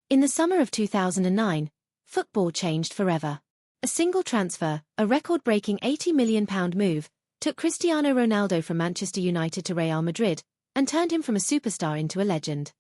In the summer of 2009, football changed forever. A single transfer, a record-breaking £80 million move, took Cristiano Ronaldo from Manchester United to Real Madrid and turned him from a superstar into a legend.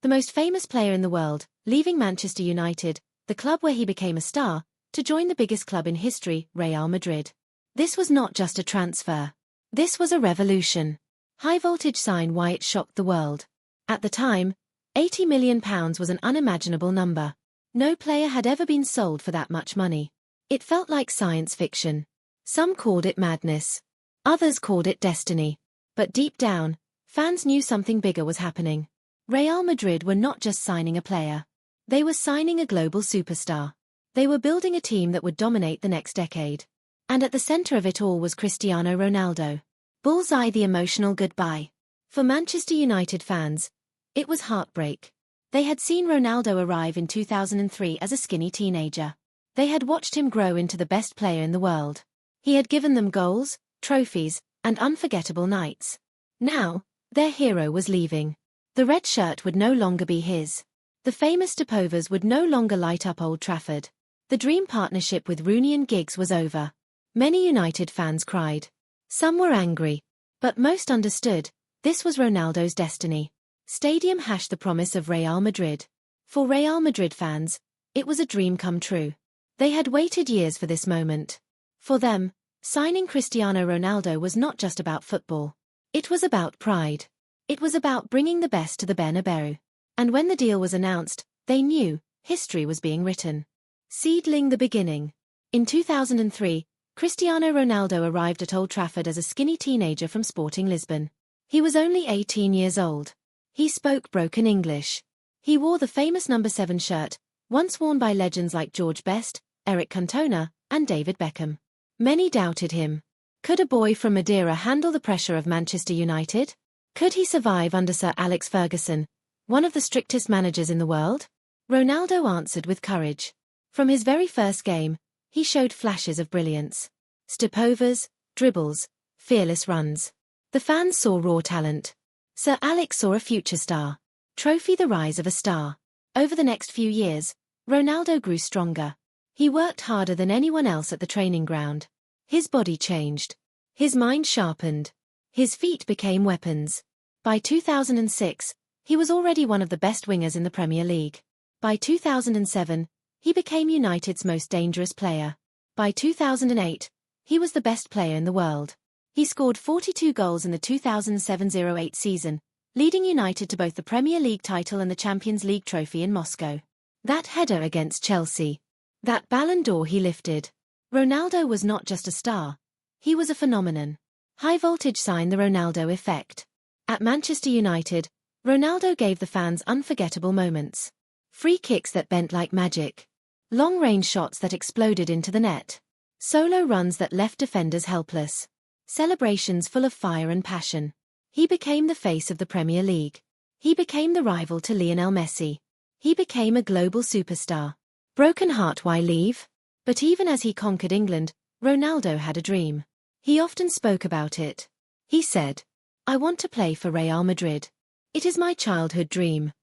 The most famous player in the world, leaving Manchester United, the club where he became a star, to join the biggest club in history, Real Madrid. This was not just a transfer. This was a revolution. High voltage sign why it shocked the world. At the time, £80 million was an unimaginable number. No player had ever been sold for that much money. It felt like science fiction. Some called it madness. Others called it destiny. But deep down, fans knew something bigger was happening. Real Madrid were not just signing a player. They were signing a global superstar. They were building a team that would dominate the next decade. And at the center of it all was Cristiano Ronaldo. Bullseye, the emotional goodbye. For Manchester United fans, it was heartbreak. They had seen Ronaldo arrive in 2003 as a skinny teenager. They had watched him grow into the best player in the world. He had given them goals, trophies, and unforgettable nights. Now, their hero was leaving. The red shirt would no longer be his. The famous stopovers would no longer light up Old Trafford. The dream partnership with Rooney and Giggs was over. Many United fans cried. Some were angry. But most understood, this was Ronaldo's destiny. Stadium # the promise of Real Madrid. For Real Madrid fans, it was a dream come true. They had waited years for this moment. For them, signing Cristiano Ronaldo was not just about football. It was about pride. It was about bringing the best to the Bernabeu. And when the deal was announced, they knew history was being written. Seedling the beginning. In 2003, Cristiano Ronaldo arrived at Old Trafford as a skinny teenager from Sporting Lisbon. He was only 18 years old. He spoke broken English. He wore the famous number 7 shirt, once worn by legends like George Best, Eric Cantona, and David Beckham. Many doubted him. Could a boy from Madeira handle the pressure of Manchester United? Could he survive under Sir Alex Ferguson, one of the strictest managers in the world? Ronaldo answered with courage. From his very first game, he showed flashes of brilliance. Stopovers, dribbles, fearless runs. The fans saw raw talent. Sir Alex saw a future star. Trophy, the rise of a star. Over the next few years, Ronaldo grew stronger. He worked harder than anyone else at the training ground. His body changed. His mind sharpened. His feet became weapons. By 2006, he was already one of the best wingers in the Premier League. By 2007, he became United's most dangerous player. By 2008, he was the best player in the world. He scored 42 goals in the 2007-08 season, leading United to both the Premier League title and the Champions League trophy in Moscow. That header against Chelsea. That Ballon d'Or he lifted. Ronaldo was not just a star. He was a phenomenon. High voltage sign the Ronaldo effect. At Manchester United, Ronaldo gave the fans unforgettable moments. Free kicks that bent like magic. Long-range shots that exploded into the net. Solo runs that left defenders helpless. Celebrations full of fire and passion. He became the face of the Premier League. He became the rival to Lionel Messi. He became a global superstar. Broken heart, why leave? But even as he conquered England, Ronaldo had a dream. He often spoke about it. He said, "I want to play for Real Madrid. It is my childhood dream."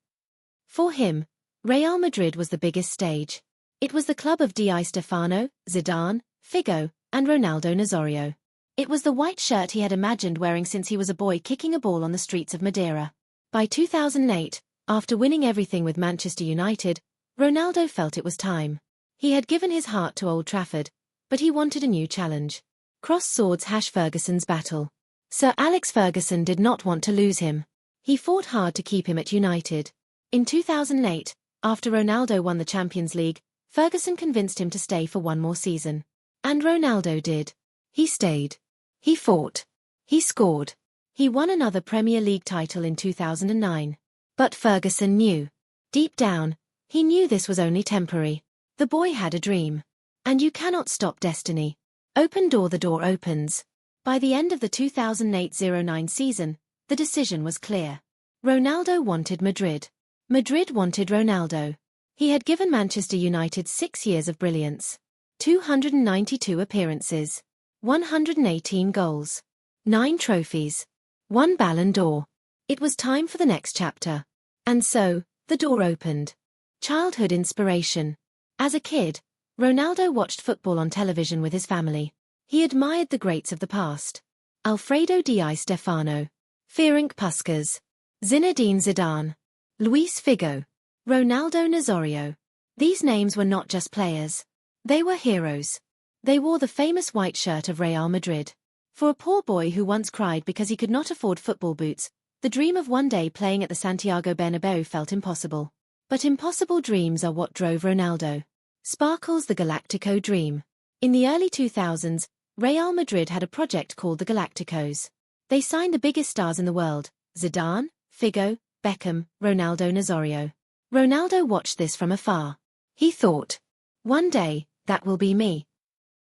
For him, Real Madrid was the biggest stage. It was the club of Di Stefano, Zidane, Figo, and Ronaldo Nazario. It was the white shirt he had imagined wearing since he was a boy kicking a ball on the streets of Madeira. By 2008, after winning everything with Manchester United, Ronaldo felt it was time. He had given his heart to Old Trafford, but he wanted a new challenge. Cross swords # Ferguson's battle. Sir Alex Ferguson did not want to lose him. He fought hard to keep him at United. In 2008, after Ronaldo won the Champions League, Ferguson convinced him to stay for one more season. And Ronaldo did. He stayed. He fought. He scored. He won another Premier League title in 2009. But Ferguson knew. Deep down, he knew this was only temporary. The boy had a dream. And you cannot stop destiny. Open door, the door opens. By the end of the 2008-09 season, the decision was clear. Ronaldo wanted Madrid. Madrid wanted Ronaldo. He had given Manchester United 6 years of brilliance. 292 appearances. 118 goals. 9 trophies. 1 Ballon d'Or. It was time for the next chapter. And so, the door opened. Childhood inspiration. As a kid, Ronaldo watched football on television with his family. He admired the greats of the past. Alfredo Di Stefano, Ferenc Puskás, Zinedine Zidane, Luis Figo, Ronaldo Nazario. These names were not just players. They were heroes. They wore the famous white shirt of Real Madrid. For a poor boy who once cried because he could not afford football boots, the dream of one day playing at the Santiago Bernabéu felt impossible. But impossible dreams are what drove Ronaldo. Sparkles the Galactico dream. In the early 2000s, Real Madrid had a project called the Galacticos. They signed the biggest stars in the world: Zidane, Figo, Beckham, Ronaldo Nazario. Ronaldo watched this from afar. He thought, one day, that will be me.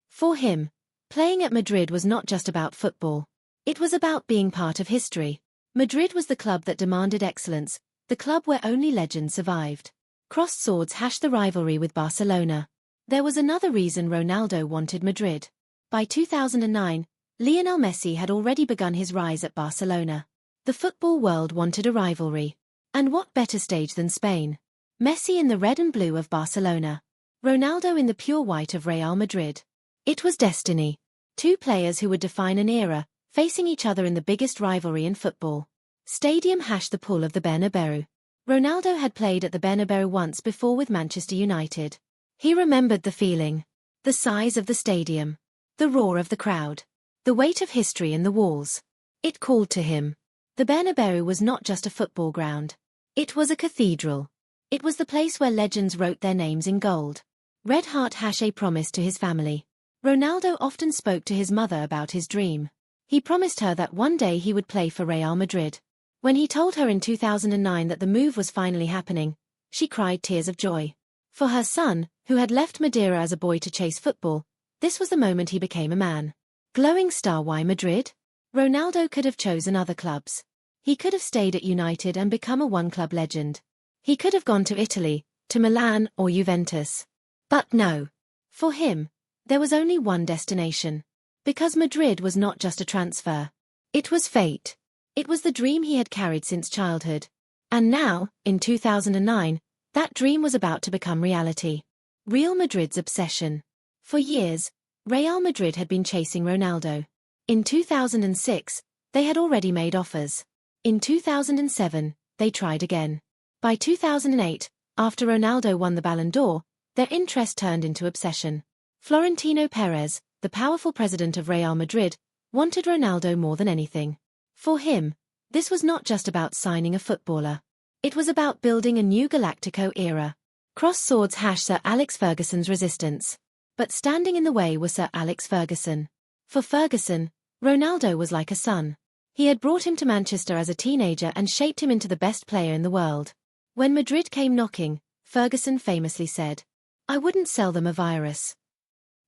For him, playing at Madrid was not just about football. It was about being part of history. Madrid was the club that demanded excellence, the club where only legends survived. Crossed swords hashed the rivalry with Barcelona. There was another reason Ronaldo wanted Madrid. By 2009, Lionel Messi had already begun his rise at Barcelona. The football world wanted a rivalry. And what better stage than Spain? Messi in the red and blue of Barcelona. Ronaldo in the pure white of Real Madrid. It was destiny. Two players who would define an era, facing each other in the biggest rivalry in football. Stadium hashed the pull of the Bernabéu. Ronaldo had played at the Bernabéu once before with Manchester United. He remembered the feeling. The size of the stadium. The roar of the crowd. The weight of history in the walls. It called to him. The Bernabéu was not just a football ground. It was a cathedral. It was the place where legends wrote their names in gold. Red Heart hash a promise to his family. Ronaldo often spoke to his mother about his dream. He promised her that one day he would play for Real Madrid. When he told her in 2009 that the move was finally happening, she cried tears of joy. For her son, who had left Madeira as a boy to chase football, this was the moment he became a man. Glowing star. Why Madrid? Ronaldo could have chosen other clubs. He could have stayed at United and become a one-club legend. He could have gone to Italy, to Milan or Juventus. But no. For him, there was only one destination. Because Madrid was not just a transfer. It was fate. It was the dream he had carried since childhood. And now, in 2009, that dream was about to become reality. Real Madrid's obsession. For years, Real Madrid had been chasing Ronaldo. In 2006, they had already made offers. In 2007, they tried again. By 2008, after Ronaldo won the Ballon d'Or, their interest turned into obsession. Florentino Perez, the powerful president of Real Madrid, wanted Ronaldo more than anything. For him, this was not just about signing a footballer. It was about building a new Galactico era. Cross swords hash Sir Alex Ferguson's resistance. But standing in the way was Sir Alex Ferguson. For Ferguson, Ronaldo was like a son. He had brought him to Manchester as a teenager and shaped him into the best player in the world. When Madrid came knocking, Ferguson famously said, "I wouldn't sell them a virus."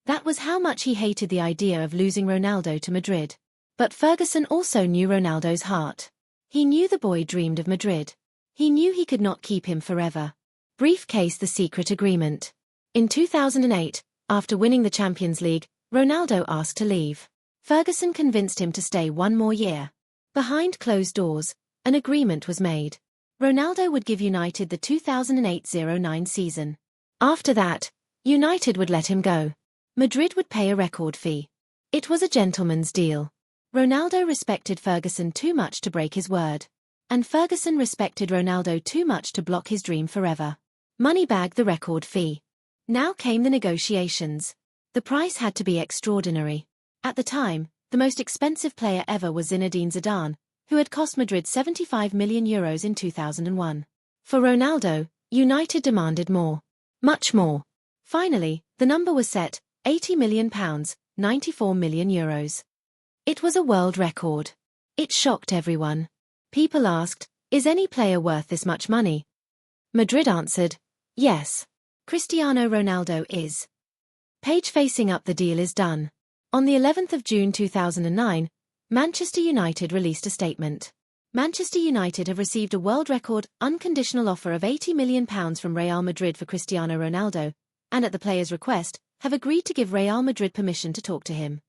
That was how much he hated the idea of losing Ronaldo to Madrid. But Ferguson also knew Ronaldo's heart. He knew the boy dreamed of Madrid. He knew he could not keep him forever. Briefcase. The secret agreement. In 2008, after winning the Champions League, Ronaldo asked to leave. Ferguson convinced him to stay one more year. Behind closed doors, an agreement was made. Ronaldo would give United the 2008-09 season. After that, United would let him go. Madrid would pay a record fee. It was a gentleman's deal. Ronaldo respected Ferguson too much to break his word. And Ferguson respected Ronaldo too much to block his dream forever. Moneybag. The record fee. Now came the negotiations. The price had to be extraordinary. At the time, the most expensive player ever was Zinedine Zidane, who had cost Madrid €75 million in 2001. For Ronaldo, United demanded more. Much more. Finally, the number was set, £80 million, €94 million. It was a world record. It shocked everyone. People asked, is any player worth this much money? Madrid answered, yes. Cristiano Ronaldo is. Page. Facing up. The deal is done. On the 11th of June 2009, Manchester United released a statement. Manchester United have received a world record unconditional offer of £80 million from Real Madrid for Cristiano Ronaldo, and at the player's request, have agreed to give Real Madrid permission to talk to him.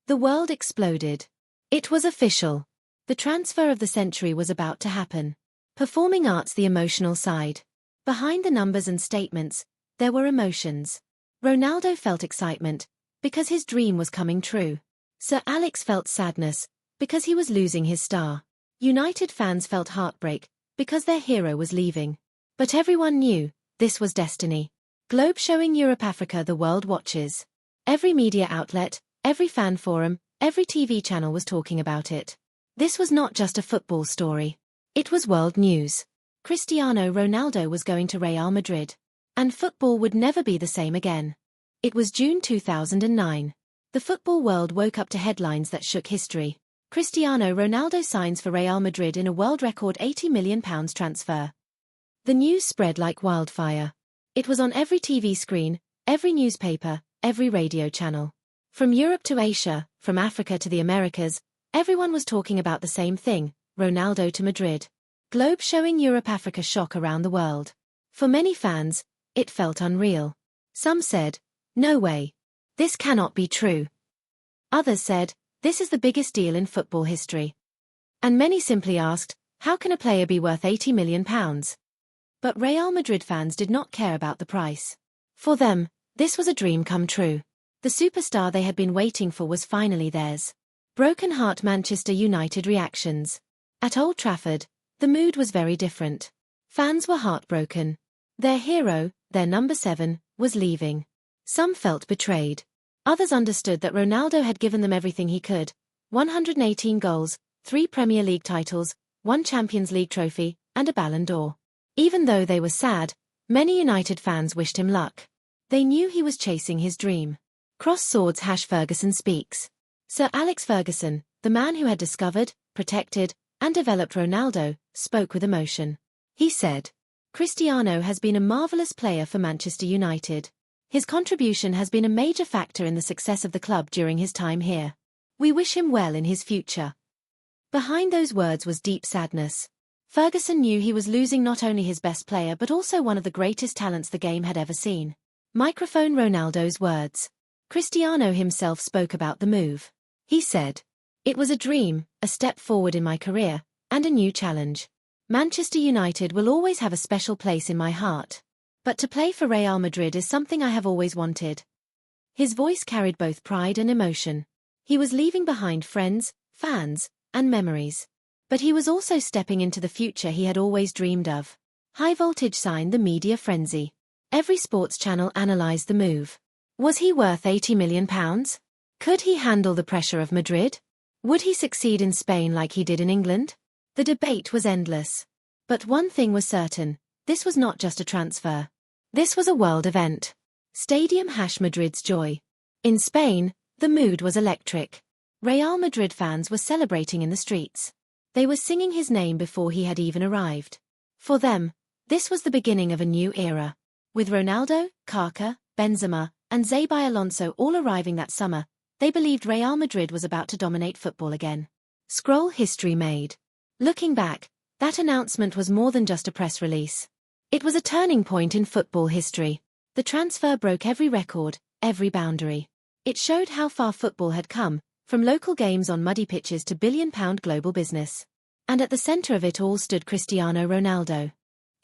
The world exploded. It was official. The transfer of the century was about to happen. Performing arts. The emotional side. Behind the numbers and statements, there were emotions. Ronaldo felt excitement, because his dream was coming true. Sir Alex felt sadness, because he was losing his star. United fans felt heartbreak, because their hero was leaving. But everyone knew, this was destiny. Globe showing Europe Africa the world watches. Every media outlet, every fan forum, every TV channel was talking about it. This was not just a football story. It was world news. Cristiano Ronaldo was going to Real Madrid. And football would never be the same again. It was June 2009. The football world woke up to headlines that shook history. Cristiano Ronaldo signs for Real Madrid in a world record £80 million transfer. The news spread like wildfire. It was on every TV screen, every newspaper, every radio channel. From Europe to Asia, from Africa to the Americas, everyone was talking about the same thing, Ronaldo to Madrid. Globe showing Europe Africa shock around the world. For many fans, it felt unreal. Some said, no way. This cannot be true. Others said, this is the biggest deal in football history. And many simply asked, how can a player be worth £80 million? But Real Madrid fans did not care about the price. For them, this was a dream come true. The superstar they had been waiting for was finally theirs. Broken heart Manchester United reactions. At Old Trafford, the mood was very different. Fans were heartbroken. Their hero, their number 7, was leaving. Some felt betrayed. Others understood that Ronaldo had given them everything he could. 118 goals, 3 Premier League titles, 1 Champions League trophy, and a Ballon d'Or. Even though they were sad, many United fans wished him luck. They knew he was chasing his dream. Cross swords Ferguson speaks. Sir Alex Ferguson, the man who had discovered, protected, and developed Ronaldo, spoke with emotion. He said, Cristiano has been a marvelous player for Manchester United. His contribution has been a major factor in the success of the club during his time here. We wish him well in his future. Behind those words was deep sadness. Ferguson knew he was losing not only his best player but also one of the greatest talents the game had ever seen. Microphone Ronaldo's words. Cristiano himself spoke about the move. He said, it was a dream, a step forward in my career, and a new challenge. Manchester United will always have a special place in my heart. But to play for Real Madrid is something I have always wanted. His voice carried both pride and emotion. He was leaving behind friends, fans, and memories. But he was also stepping into the future he had always dreamed of. High voltage sign the media frenzy. Every sports channel analyzed the move. Was he worth £80 million? Could he handle the pressure of Madrid? Would he succeed in Spain like he did in England? The debate was endless. But one thing was certain, this was not just a transfer. This was a world event. Stadium Madrid's joy. In Spain, the mood was electric. Real Madrid fans were celebrating in the streets. They were singing his name before he had even arrived. For them, this was the beginning of a new era. With Ronaldo, Kaká, Benzema, and Xabi Alonso all arriving that summer, they believed Real Madrid was about to dominate football again. Scroll history made. Looking back, that announcement was more than just a press release. It was a turning point in football history. The transfer broke every record, every boundary. It showed how far football had come, from local games on muddy pitches to billion-pound global business. And at the center of it all stood Cristiano Ronaldo.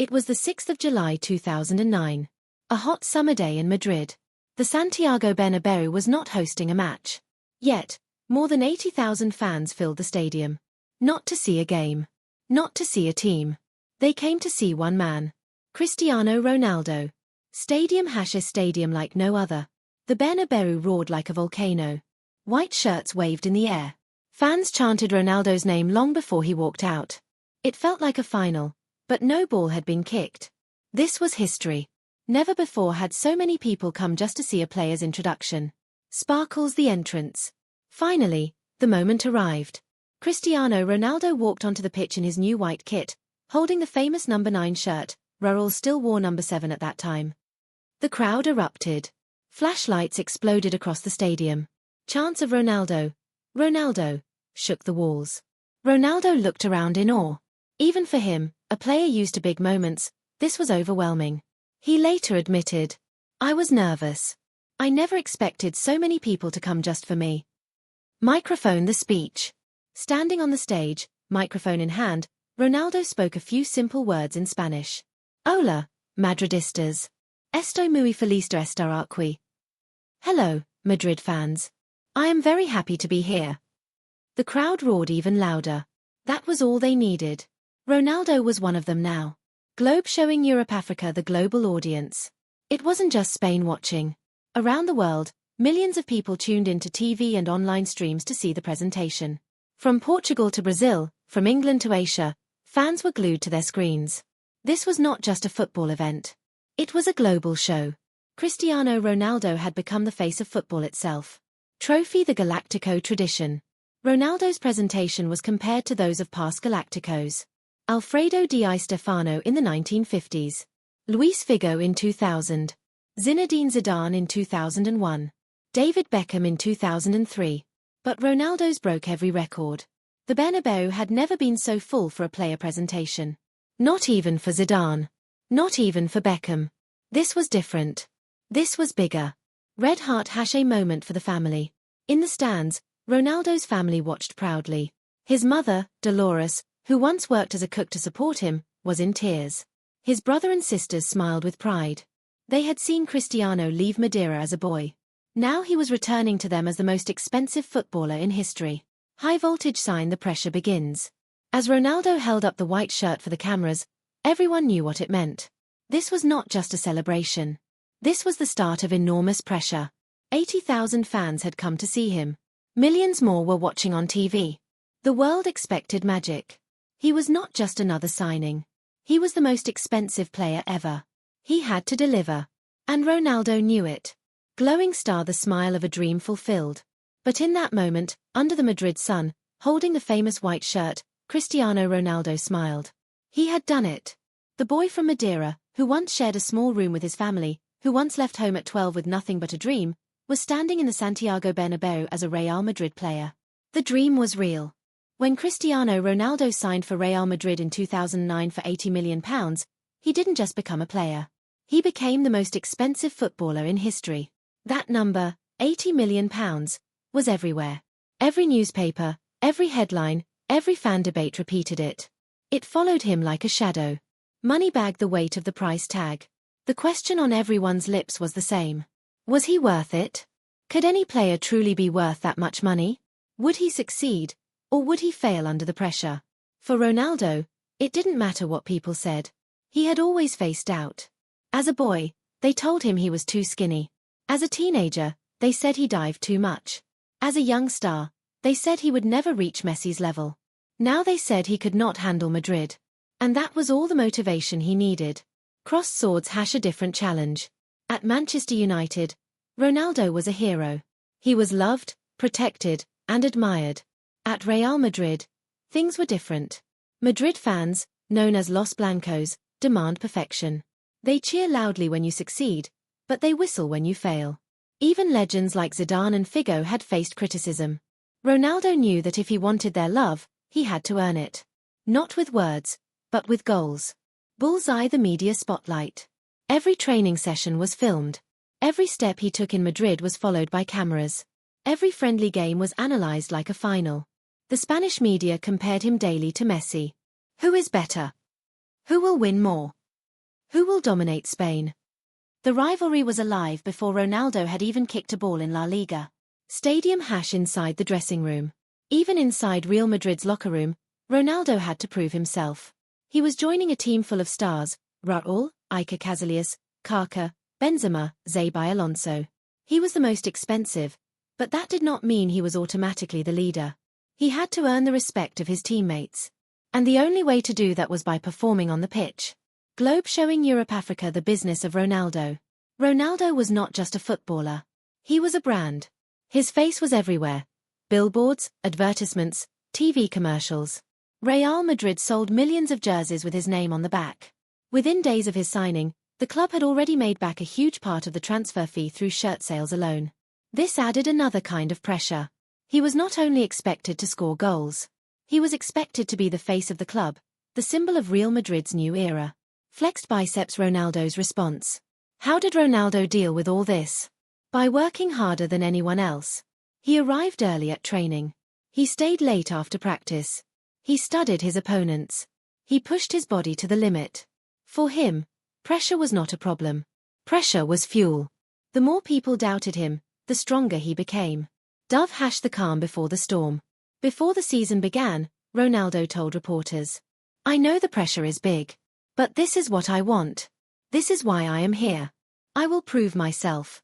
It was the 6th of July 2009. A hot summer day in Madrid. The Santiago Bernabéu was not hosting a match. Yet, more than 80,000 fans filled the stadium. Not to see a game. Not to see a team. They came to see one man. Cristiano Ronaldo. Stadium a stadium like no other. The Bernabéu roared like a volcano. White shirts waved in the air. Fans chanted Ronaldo's name long before he walked out. It felt like a final, but no ball had been kicked. This was history. Never before had so many people come just to see a player's introduction. Sparkles the entrance. Finally, the moment arrived. Cristiano Ronaldo walked onto the pitch in his new white kit, holding the famous number 9 shirt. Raul still wore number 7 at that time. The crowd erupted. Flashlights exploded across the stadium. Chants of Ronaldo, Ronaldo, shook the walls. Ronaldo looked around in awe. Even for him, a player used to big moments, this was overwhelming. He later admitted, I was nervous. I never expected so many people to come just for me. Microphone the speech. Standing on the stage, microphone in hand, Ronaldo spoke a few simple words in Spanish. Hola, Madridistas. Estoy muy feliz de estar aquí. Hello, Madrid fans. I am very happy to be here. The crowd roared even louder. That was all they needed. Ronaldo was one of them now. Globe showing Europe Africa the global audience. It wasn't just Spain watching. Around the world, millions of people tuned into TV and online streams to see the presentation. From Portugal to Brazil, from England to Asia, fans were glued to their screens. This was not just a football event. It was a global show. Cristiano Ronaldo had become the face of football itself. Trophy the Galactico tradition. Ronaldo's presentation was compared to those of past Galacticos. Alfredo Di Stefano in the 1950s. Luis Figo in 2000. Zinedine Zidane in 2001. David Beckham in 2003. But Ronaldo's broke every record. The Bernabeu had never been so full for a player presentation. Not even for Zidane. Not even for Beckham. This was different. This was bigger. Red Heart # a moment for the family. In the stands, Ronaldo's family watched proudly. His mother, Dolores, who once worked as a cook to support him, was in tears. His brother and sisters smiled with pride. They had seen Cristiano leave Madeira as a boy. Now he was returning to them as the most expensive footballer in history. High voltage sign the pressure begins. As Ronaldo held up the white shirt for the cameras, everyone knew what it meant. This was not just a celebration. This was the start of enormous pressure. 80,000 fans had come to see him. Millions more were watching on TV. The world expected magic. He was not just another signing. He was the most expensive player ever. He had to deliver. And Ronaldo knew it. Glowing star, the smile of a dream fulfilled. But in that moment, under the Madrid sun, holding the famous white shirt, Cristiano Ronaldo smiled. He had done it. The boy from Madeira, who once shared a small room with his family, who once left home at 12 with nothing but a dream, was standing in the Santiago Bernabeu as a Real Madrid player. The dream was real. When Cristiano Ronaldo signed for Real Madrid in 2009 for £80 million, he didn't just become a player. He became the most expensive footballer in history. That number, £80 million, was everywhere. Every newspaper, every headline, every fan debate repeated it. It followed him like a shadow. Money bagged the weight of the price tag. The question on everyone's lips was the same. Was he worth it? Could any player truly be worth that much money? Would he succeed, or would he fail under the pressure? For Ronaldo, it didn't matter what people said. He had always faced doubt. As a boy, they told him he was too skinny. As a teenager, they said he dived too much. As a young star, they said he would never reach Messi's level. Now they said he could not handle Madrid. And that was all the motivation he needed. Crossed swords # a different challenge. At Manchester United, Ronaldo was a hero. He was loved, protected, and admired. At Real Madrid, things were different. Madrid fans, known as Los Blancos, demand perfection. They cheer loudly when you succeed, but they whistle when you fail. Even legends like Zidane and Figo had faced criticism. Ronaldo knew that if he wanted their love, he had to earn it. Not with words, but with goals. Bullseye the media spotlight. Every training session was filmed. Every step he took in Madrid was followed by cameras. Every friendly game was analyzed like a final. The Spanish media compared him daily to Messi. Who is better? Who will win more? Who will dominate Spain? The rivalry was alive before Ronaldo had even kicked a ball in La Liga. Stadium # inside the dressing room. Even inside Real Madrid's locker room, Ronaldo had to prove himself. He was joining a team full of stars: Raúl, Iker Casillas, Kaká, Benzema, Xabi Alonso. He was the most expensive, but that did not mean he was automatically the leader. He had to earn the respect of his teammates. And the only way to do that was by performing on the pitch. Globe showing Europe Africa the business of Ronaldo. Ronaldo was not just a footballer. He was a brand. His face was everywhere. Billboards, advertisements, TV commercials. Real Madrid sold millions of jerseys with his name on the back. Within days of his signing, the club had already made back a huge part of the transfer fee through shirt sales alone. This added another kind of pressure. He was not only expected to score goals. He was expected to be the face of the club, the symbol of Real Madrid's new era. Flexed biceps. Ronaldo's response. How did Ronaldo deal with all this? By working harder than anyone else. He arrived early at training. He stayed late after practice. He studied his opponents. He pushed his body to the limit. For him, Pressure was not a problem. Pressure was fuel. The more people doubted him, the stronger he became. Dove hashed the calm before the storm. Before the season began, Ronaldo told reporters, "I know the pressure is big. But this is what I want. This is why I am here. I will prove myself."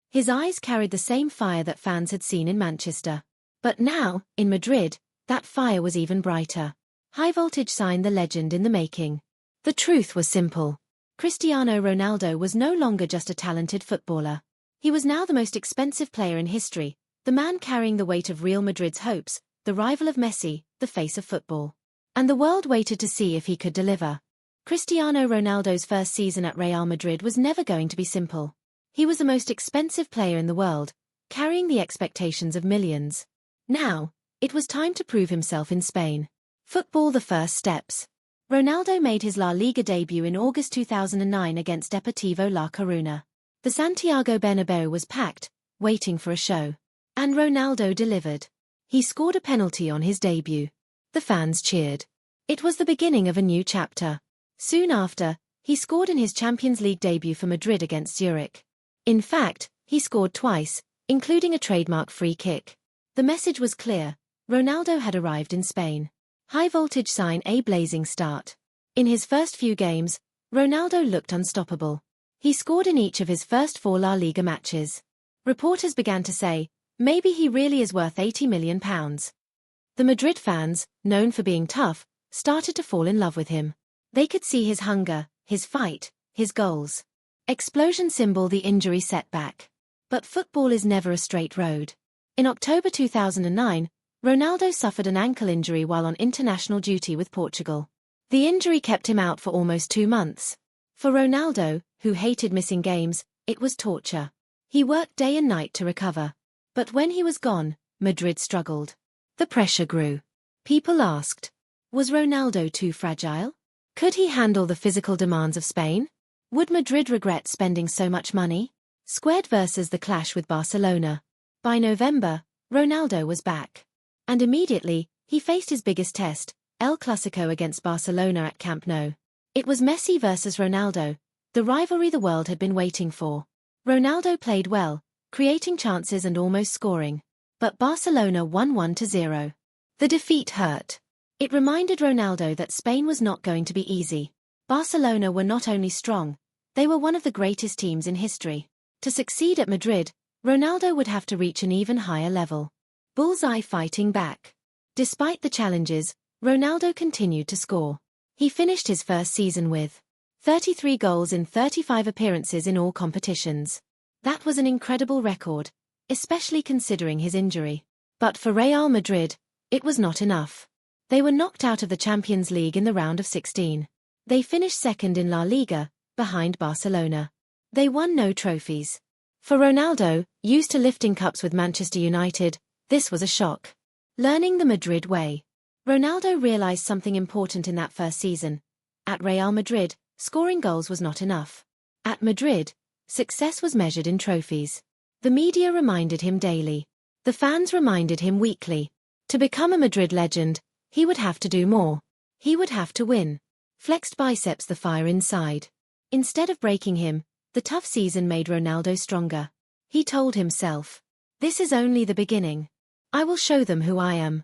His eyes carried the same fire that fans had seen in Manchester. But now, in Madrid, that fire was even brighter. High voltage signed the legend in the making. The truth was simple. Cristiano Ronaldo was no longer just a talented footballer. He was now the most expensive player in history, the man carrying the weight of Real Madrid's hopes, the rival of Messi, the face of football. And the world waited to see if he could deliver. Cristiano Ronaldo's first season at Real Madrid was never going to be simple. He was the most expensive player in the world, carrying the expectations of millions. Now, it was time to prove himself in Spain. Football: the first steps. Ronaldo made his La Liga debut in August 2009 against Deportivo La Coruña. The Santiago Bernabéu was packed, waiting for a show. And Ronaldo delivered. He scored a penalty on his debut. The fans cheered. It was the beginning of a new chapter. Soon after, he scored in his Champions League debut for Madrid against Zurich. In fact, he scored twice, including a trademark free kick. The message was clear: Ronaldo had arrived in Spain. High voltage sign: a blazing start. In his first few games, Ronaldo looked unstoppable. He scored in each of his first 4 La Liga matches. Reporters began to say, maybe he really is worth £80 million. The Madrid fans, known for being tough, started to fall in love with him. They could see his hunger, his fight, his goals. Explosion symbol: the injury setback. But football is never a straight road. In October 2009, Ronaldo suffered an ankle injury while on international duty with Portugal. The injury kept him out for almost 2 months. For Ronaldo, who hated missing games, it was torture. He worked day and night to recover. But when he was gone, Madrid struggled. The pressure grew. People asked, was Ronaldo too fragile? Could he handle the physical demands of Spain? Would Madrid regret spending so much money? Squared versus the clash with Barcelona. By November, Ronaldo was back. And immediately, he faced his biggest test, El Clasico against Barcelona at Camp Nou. It was Messi versus Ronaldo, the rivalry the world had been waiting for. Ronaldo played well, creating chances and almost scoring. But Barcelona won 1-0. The defeat hurt. It reminded Ronaldo that Spain was not going to be easy. Barcelona were not only strong, they were one of the greatest teams in history. To succeed at Madrid, Ronaldo would have to reach an even higher level. Bullseye fighting back. Despite the challenges, Ronaldo continued to score. He finished his first season with 33 goals in 35 appearances in all competitions. That was an incredible record, especially considering his injury. But for Real Madrid, it was not enough. They were knocked out of the Champions League in the round of 16. They finished second in La Liga, behind Barcelona. They won no trophies. For Ronaldo, used to lifting cups with Manchester United, this was a shock. Learning the Madrid way. Ronaldo realized something important in that first season. At Real Madrid, scoring goals was not enough. At Madrid, success was measured in trophies. The media reminded him daily. The fans reminded him weekly. To become a Madrid legend, he would have to do more. He would have to win. Flexed biceps: the fire inside. Instead of breaking him, the tough season made Ronaldo stronger. He told himself, "This is only the beginning. I will show them who I am."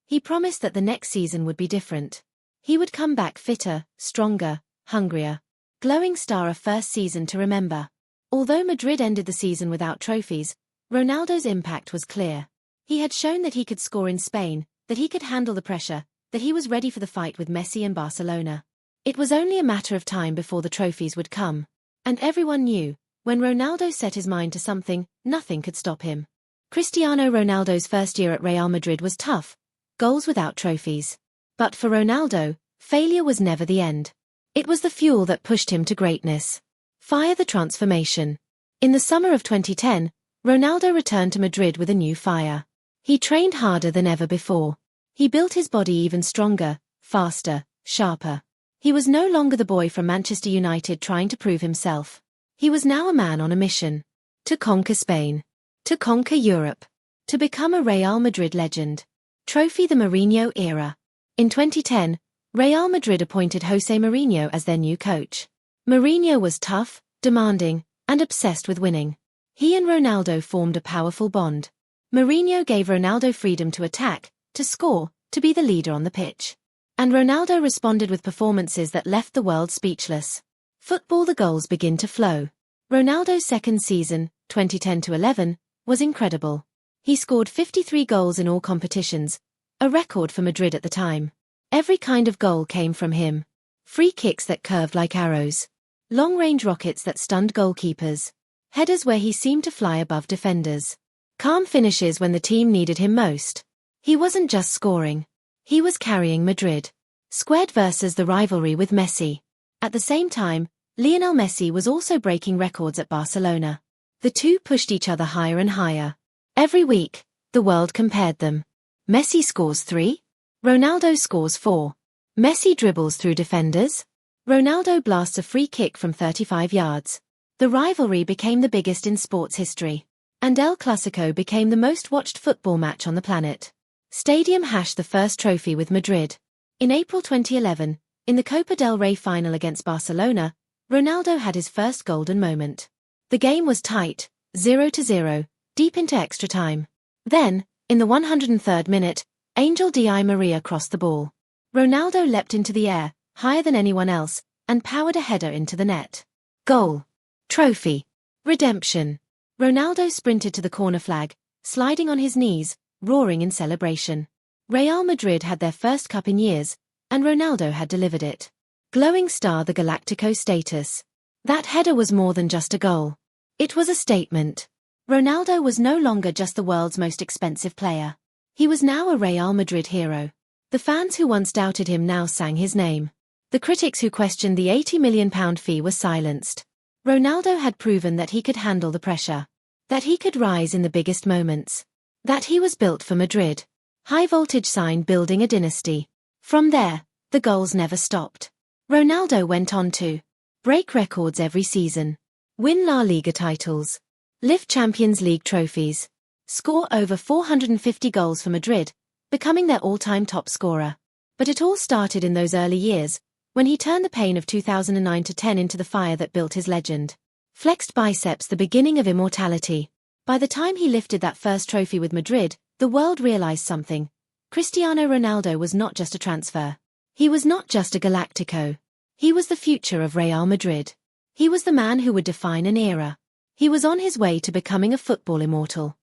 He promised that the next season would be different. He would come back fitter, stronger, hungrier. Glowing star: a first season to remember. Although Madrid ended the season without trophies, Ronaldo's impact was clear. He had shown that he could score in Spain, that he could handle the pressure, that he was ready for the fight with Messi and Barcelona. It was only a matter of time before the trophies would come. And everyone knew, when Ronaldo set his mind to something, nothing could stop him. Cristiano Ronaldo's first year at Real Madrid was tough, goals without trophies. But for Ronaldo, failure was never the end. It was the fuel that pushed him to greatness. Fire: the transformation. In the summer of 2010, Ronaldo returned to Madrid with a new fire. He trained harder than ever before. He built his body even stronger, faster, sharper. He was no longer the boy from Manchester United trying to prove himself. He was now a man on a mission. To conquer Spain. To conquer Europe. To become a Real Madrid legend. Trophy: the Mourinho era. In 2010, Real Madrid appointed José Mourinho as their new coach. Mourinho was tough, demanding, and obsessed with winning. He and Ronaldo formed a powerful bond. Mourinho gave Ronaldo freedom to attack, to score, to be the leader on the pitch. And Ronaldo responded with performances that left the world speechless. Football, the goals begin to flow. Ronaldo's second season, 2010-11, was incredible. He scored 53 goals in all competitions, a record for Madrid at the time. Every kind of goal came from him. Free kicks that curved like arrows. Long-range rockets that stunned goalkeepers. Headers where he seemed to fly above defenders. Calm finishes when the team needed him most. He wasn't just scoring. He was carrying Madrid. Squared versus the rivalry with Messi. At the same time, Lionel Messi was also breaking records at Barcelona. The two pushed each other higher and higher. Every week, the world compared them. Messi scores 3. Ronaldo scores 4. Messi dribbles through defenders. Ronaldo blasts a free kick from 35 yards. The rivalry became the biggest in sports history. And El Clasico became the most watched football match on the planet. Stadium hashed the first trophy with Madrid. In April 2011, in the Copa del Rey final against Barcelona, Ronaldo had his first golden moment. The game was tight, 0-0, deep into extra time. Then, in the 103rd minute, Angel Di Maria crossed the ball. Ronaldo leapt into the air, higher than anyone else, and powered a header into the net. Goal. Trophy. Redemption. Ronaldo sprinted to the corner flag, sliding on his knees, roaring in celebration. Real Madrid had their first cup in years, and Ronaldo had delivered it. Glowing star, the Galactico status. That header was more than just a goal. It was a statement. Ronaldo was no longer just the world's most expensive player. He was now a Real Madrid hero. The fans who once doubted him now sang his name. The critics who questioned the £80 million fee were silenced. Ronaldo had proven that he could handle the pressure. That he could rise in the biggest moments. That he was built for Madrid. High voltage sign building a dynasty. From there, the goals never stopped. Ronaldo went on to break records every season, win La Liga titles, lift Champions League trophies, score over 450 goals for Madrid, becoming their all-time top scorer. But it all started in those early years, when he turned the pain of 2009-10 into the fire that built his legend. Flexed biceps, the beginning of immortality. By the time he lifted that first trophy with Madrid, the world realized something. Cristiano Ronaldo was not just a transfer. He was not just a Galactico. He was the future of Real Madrid. He was the man who would define an era. He was on his way to becoming a football immortal.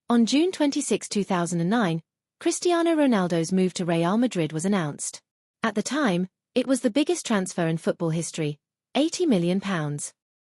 On June 26, 2009, Cristiano Ronaldo's move to Real Madrid was announced. At the time, it was the biggest transfer in football history, £80 million.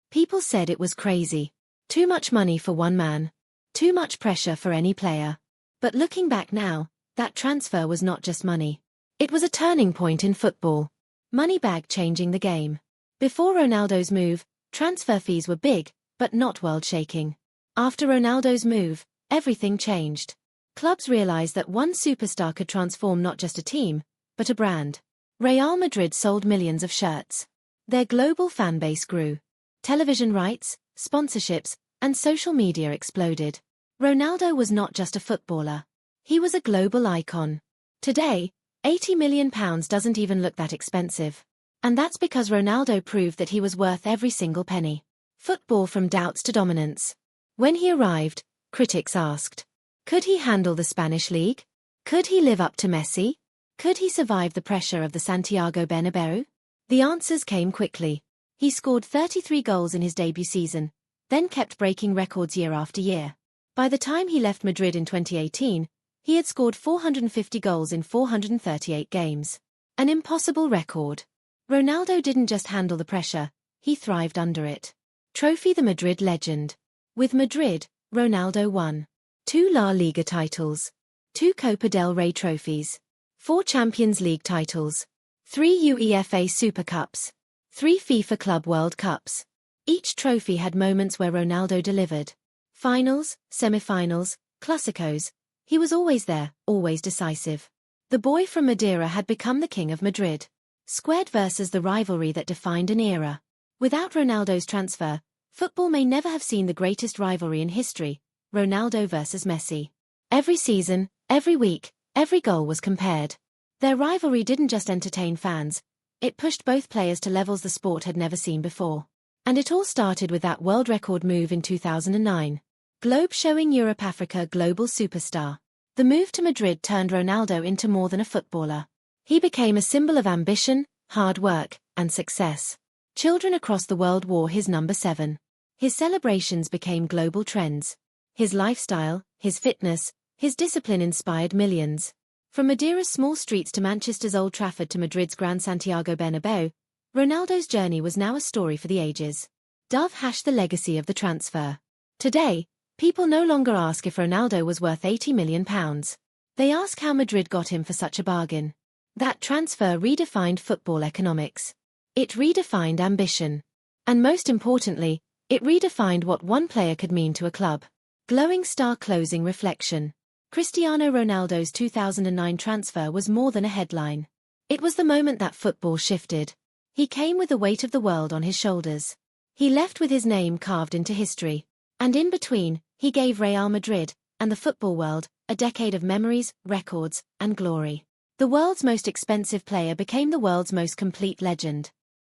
People said it was crazy. Too much money for one man. Too much pressure for any player. But looking back now, that transfer was not just money. It was a turning point in football. Moneybag changing the game. Before Ronaldo's move, transfer fees were big, but not world-shaking. After Ronaldo's move, everything changed. Clubs realized that one superstar could transform not just a team, but a brand. Real Madrid sold millions of shirts. Their global fanbase grew. Television rights, sponsorships, and social media exploded. Ronaldo was not just a footballer. He was a global icon. Today, £80 million doesn't even look that expensive. And that's because Ronaldo proved that he was worth every single penny. Football from doubts to dominance. When he arrived, critics asked, could he handle the Spanish league? Could he live up to Messi? Could he survive the pressure of the Santiago Bernabeu? The answers came quickly. He scored 33 goals in his debut season, then kept breaking records year after year. By the time he left Madrid in 2018, he had scored 450 goals in 438 games. An impossible record. Ronaldo didn't just handle the pressure, he thrived under it. Trophy, the Madrid legend. With Madrid, Ronaldo won 2 La Liga titles, 2 Copa del Rey trophies, 4 Champions League titles, 3 UEFA Super Cups, 3 FIFA Club World Cups. Each trophy had moments where Ronaldo delivered. Finals, semi-finals, Clásicos. He was always there, always decisive. The boy from Madeira had become the king of Madrid. Squared versus the rivalry that defined an era. Without Ronaldo's transfer, football may never have seen the greatest rivalry in history, Ronaldo versus Messi. Every season, every week, every goal was compared. Their rivalry didn't just entertain fans, It pushed both players to levels the sport had never seen before. And it all started with that world record move in 2009. Globe showing Europe-Africa global superstar. The move to Madrid turned Ronaldo into more than a footballer. He became a symbol of ambition, hard work, and success. Children across the world wore his number 7. His celebrations became global trends. His lifestyle, his fitness, his discipline inspired millions. From Madeira's small streets to Manchester's Old Trafford to Madrid's Gran Santiago Bernabeu, Ronaldo's journey was now a story for the ages. Dove the legacy of the transfer. Today, people no longer ask if Ronaldo was worth £80 million. They ask how Madrid got him for such a bargain. That transfer redefined football economics. It redefined ambition. And most importantly, it redefined what one player could mean to a club. Glowing star closing reflection. Cristiano Ronaldo's 2009 transfer was more than a headline. It was the moment that football shifted. He came with the weight of the world on his shoulders. He left with his name carved into history. And in between, he gave Real Madrid, and the football world, a decade of memories, records, and glory. The world's most expensive player became the world's most complete legend.